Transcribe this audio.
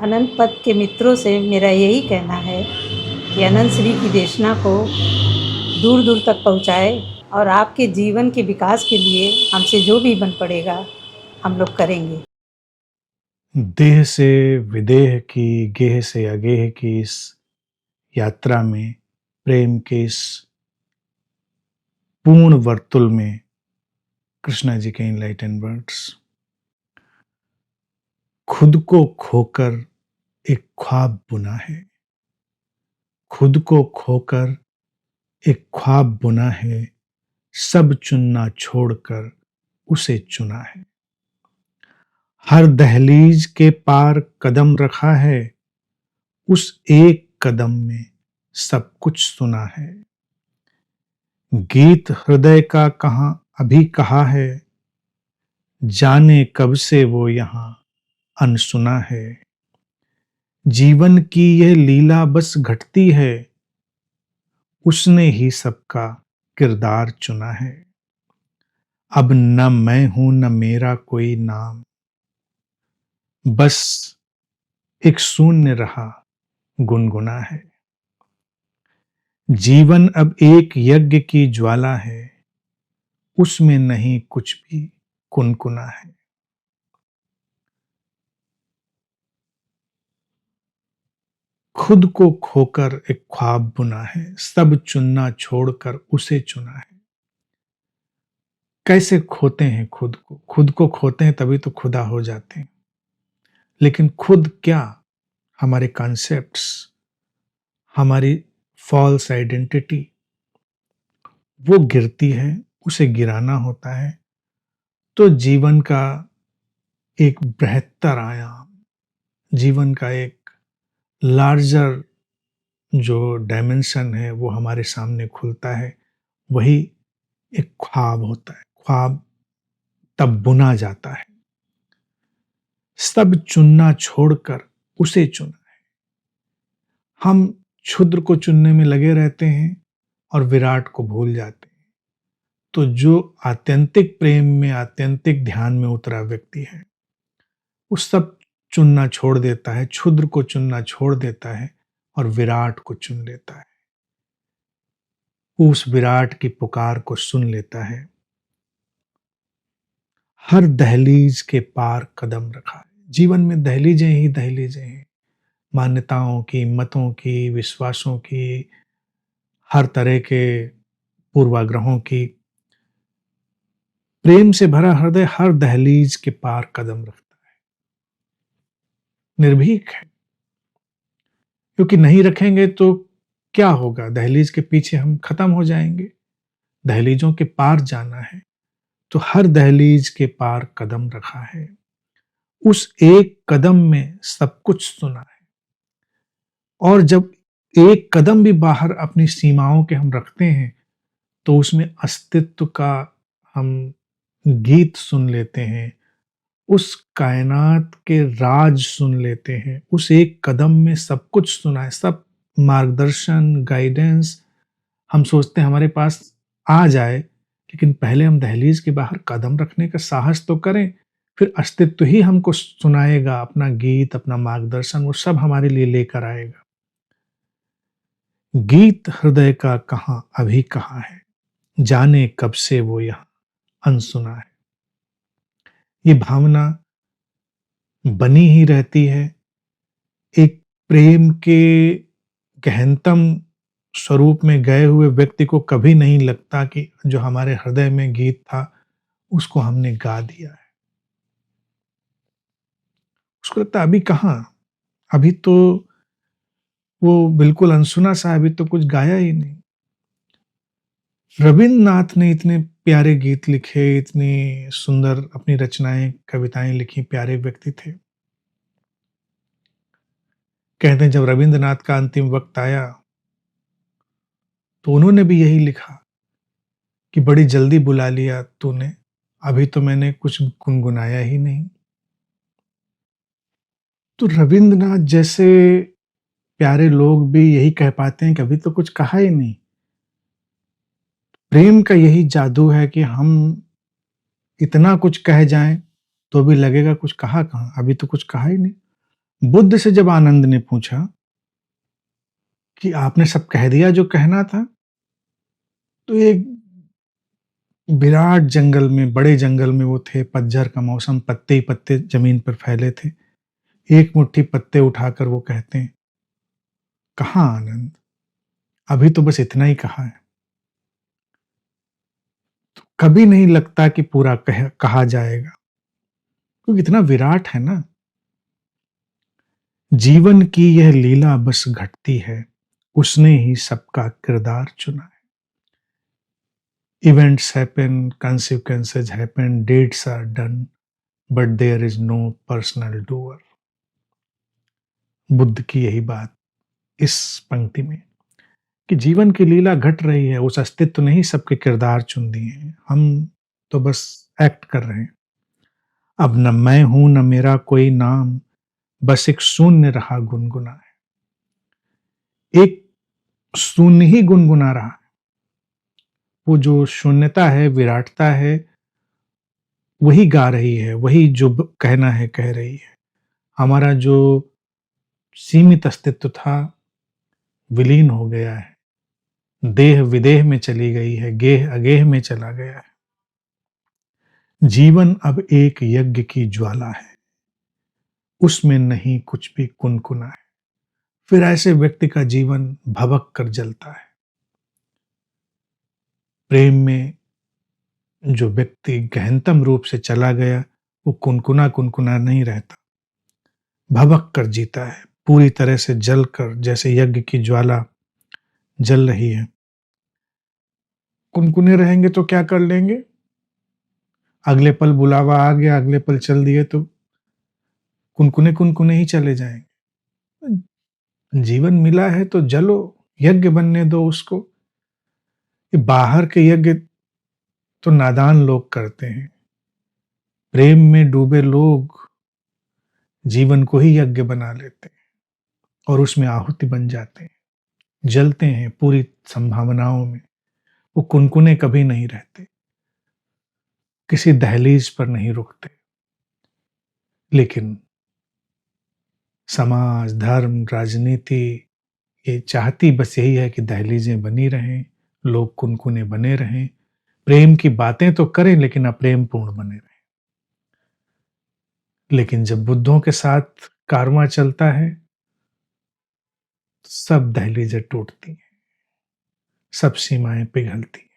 अनंत पद के मित्रों से मेरा यही कहना है कि अनंत श्री की देशना को दूर दूर तक पहुँचाए और आपके जीवन के विकास के लिए हमसे जो भी बन पड़ेगा हम लोग करेंगे। देह से विदेह की, गेह से अगेह की इस यात्रा में, प्रेम के इस पूर्ण वर्तुल में कृष्णा जी के इनलाइटन वर्ड्स। खुद को खोकर एक ख्वाब बुना है, खुद को खोकर एक ख्वाब बुना है, सब चुनना छोड़कर उसे चुना है। हर दहलीज के पार कदम रखा है, उस एक कदम में सब कुछ सुना है। गीत हृदय का कहां अभी कहा है, जाने कब से वो यहां अनसुना है। जीवन की यह लीला बस घटती है, उसने ही सबका किरदार चुना है। अब न मैं हूं न मेरा कोई नाम, बस एक शून्य रहा गुनगुना है। जीवन अब एक यज्ञ की ज्वाला है, उसमें नहीं कुछ भी कुनकुना है। खुद को खोकर एक ख्वाब बुना है, सब चुनना छोड़कर उसे चुना है। कैसे खोते हैं खुद को? खुद को खोते हैं तभी तो खुदा हो जाते हैं। लेकिन खुद क्या, हमारे कॉन्सेप्ट्स, हमारी फॉल्स आइडेंटिटी, वो गिरती है, उसे गिराना होता है। तो जीवन का एक बृहत्तर आयाम, जीवन का एक लार्जर जो डायमेंशन है वो हमारे सामने खुलता है। वही एक ख्वाब होता है। ख्वाब तब बुना जाता है। सब चुनना छोड़कर उसे चुना है। हम क्षुद्र को चुनने में लगे रहते हैं और विराट को भूल जाते हैं। तो जो आत्यंतिक प्रेम में, आत्यंतिक ध्यान में उतरा व्यक्ति है, वो सब चुनना छोड़ देता है, क्षुद्र को चुनना छोड़ देता है और विराट को चुन लेता है। उस विराट की पुकार को सुन लेता है। हर दहलीज के पार कदम रखा है। जीवन में दहलीजें ही दहलीजें हैं, मान्यताओं की, मतों की, विश्वासों की, हर तरह के पूर्वाग्रहों की। प्रेम से भरा हृदय हर दहलीज के पार कदम रखता है, निर्भीक है। क्योंकि नहीं रखेंगे तो क्या होगा? दहलीज के पीछे हम खत्म हो जाएंगे। दहलीजों के पार जाना है, तो हर दहलीज के पार कदम रखा है, उस एक कदम में सब कुछ सुना है। और जब एक कदम भी बाहर अपनी सीमाओं के हम रखते हैं, तो उसमें अस्तित्व का हम गीत सुन लेते हैं, उस कायनात के राज सुन लेते हैं। उस एक कदम में सब कुछ सुना है, सब मार्गदर्शन, गाइडेंस हम सोचते हैं हमारे पास आ जाए। लेकिन पहले हम दहलीज के बाहर कदम रखने का साहस तो करें, फिर अस्तित्व ही हमको सुनाएगा अपना गीत, अपना मार्गदर्शन, वो सब हमारे लिए लेकर आएगा। गीत हृदय का कहां अभी कहा है, जाने कब से वो यहां अनसुना है। ये भावना बनी ही रहती है। एक प्रेम के गहनतम स्वरूप में गए हुए व्यक्ति को कभी नहीं लगता कि जो हमारे हृदय में गीत था उसको हमने गा दिया है। उसको लगता है अभी कहाँ, अभी तो वो बिल्कुल अनसुना सा, अभी तो कुछ गाया ही नहीं। रविन्द्रनाथ ने इतने प्यारे गीत लिखे, इतनी सुंदर अपनी रचनाएं, कविताएं लिखी, प्यारे व्यक्ति थे। कहते हैं जब रविन्द्रनाथ का अंतिम वक्त आया तो उन्होंने भी यही लिखा कि बड़ी जल्दी बुला लिया तूने, अभी तो मैंने कुछ गुनगुनाया ही नहीं। तो रविन्द्रनाथ जैसे प्यारे लोग भी यही कह पाते हैं कि अभी तो कुछ कहा ही नहीं। प्रेम का यही जादू है कि हम इतना कुछ कह जाएं तो भी लगेगा कुछ कहा कहाँ, अभी तो कुछ कहा ही नहीं। बुद्ध से जब आनंद ने पूछा कि आपने सब कह दिया जो कहना था, तो एक विराट जंगल में, बड़े जंगल में वो थे, पतझड़ का मौसम, पत्ते ही पत्ते जमीन पर फैले थे। एक मुट्ठी पत्ते उठाकर वो कहते हैं, कहाँ आनंद, अभी तो बस इतना ही कहा है। तो कभी नहीं लगता कि पूरा कहा जाएगा, क्योंकि इतना विराट है ना। जीवन की यह लीला बस घटती है, उसने ही सबका किरदार चुना है। Events happen, consequences happen, deeds are done, but there is no personal doer. Buddha की यही बात इस पंक्ति में, कि जीवन की लीला घट रही है, उस अस्तित्व ने ही सबके किरदार चुन दिए हैं, हम तो बस एक्ट कर रहे हैं। अब न मैं हूं न मेरा कोई नाम, बस एक शून्य रहा गुनगुना है। एक शून्य ही गुनगुना रहा है। वो जो शून्यता है, विराटता है, वही गा रही है, वही जो कहना है कह रही है। हमारा जो सीमित अस्तित्व था विलीन हो गया है, देह विदेह में चली गई है, गेह अगेह में चला गया है। जीवन अब एक यज्ञ की ज्वाला है, उसमें नहीं कुछ भी कुनकुना है। फिर ऐसे व्यक्ति का जीवन भभक कर जलता है। प्रेम में जो व्यक्ति गहनतम रूप से चला गया, वो कुनकुना कुनकुना नहीं रहता, भभक कर जीता है, पूरी तरह से जल कर, जैसे यज्ञ की ज्वाला जल रही है। कुनकुने रहेंगे तो क्या कर लेंगे, अगले पल बुलावा आ गया, अगले पल चल दिए तो कुनकुने कुनकुने ही चले जाएंगे। जीवन मिला है तो जलो, यज्ञ बनने दो उसको। ये बाहर के यज्ञ तो नादान लोग करते हैं, प्रेम में डूबे लोग जीवन को ही यज्ञ बना लेते हैं और उसमें आहुति बन जाते हैं, जलते हैं पूरी संभावनाओं में। वो कुनकुने कभी नहीं रहते, किसी दहलीज पर नहीं रुकते। लेकिन समाज, धर्म, राजनीति ये चाहती बस यही है कि दहलीजें बनी रहें, लोग कुनकुने बने रहें, प्रेम की बातें तो करें लेकिन अप्रेम पूर्ण बने रहें। लेकिन जब बुद्धों के साथ कारवां चलता है, सब दहलीजें टूटती हैं, सब सीमाएं पिघलती हैं।